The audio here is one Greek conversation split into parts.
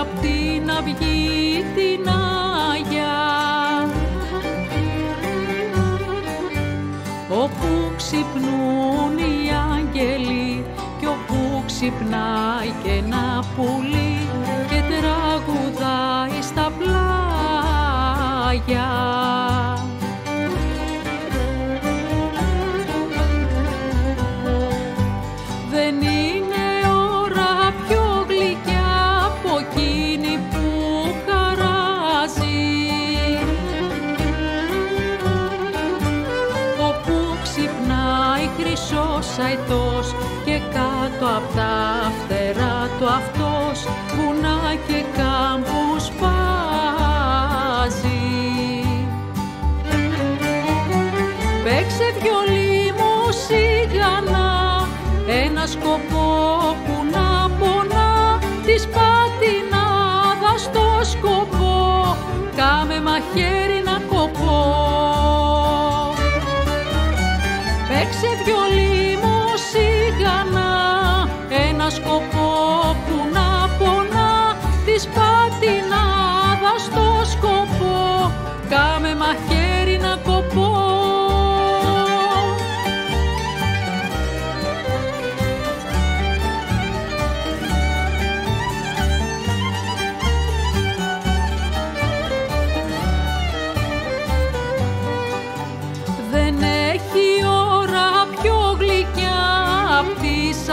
απ' την αυγή την Άγια, όπου ξυπνούν οι άγγελοι κι όπου ξυπνάει και ένα πουλί και τραγουδάει στα πλάγια. Δεν είναι ώρα πιο γλυκιά από εκείνη που χαράζει, όπου ξυπνάει χρυσός αητός και κάτω απ' τα φτερά του αυτός βουνά και κάμπους βάζει. Παίξε βιολί μου σιγανά, ένα σκοπό που να πονά, της πατινάδας στο σκοπό, κάμε μαχαίρι να κοπώ. Παίξε βιολί μου σιγανά, ένα σκοπό που να πονά, της πατινάδας στο σκοπό, κάμε μαχαίρι να κοπώ.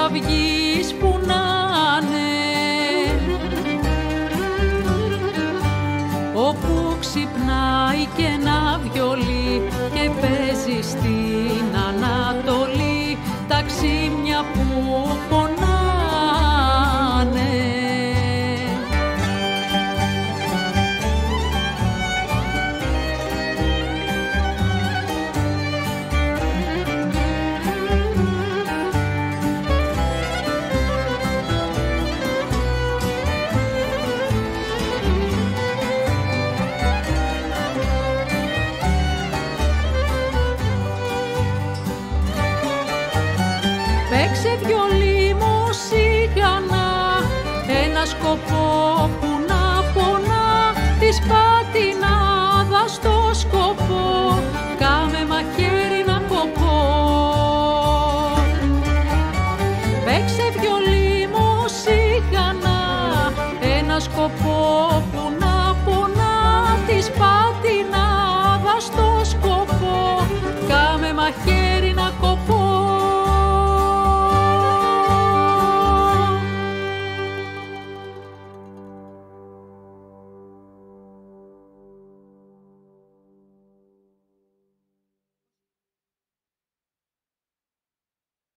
Αυγής που να'ναι, όπου ξυπνάει και ένα βιολί και παίζει στην Ανατολή τα ξύμια που πονάνε. Παίξε βιολί μου σιγανά, ένα σκοπό που να πονά, της πατινάδας στο σκοπό, κάμε μαχαίρι να κοπώ. Παίξε βιολί μου σιγανά, ένα σκοπό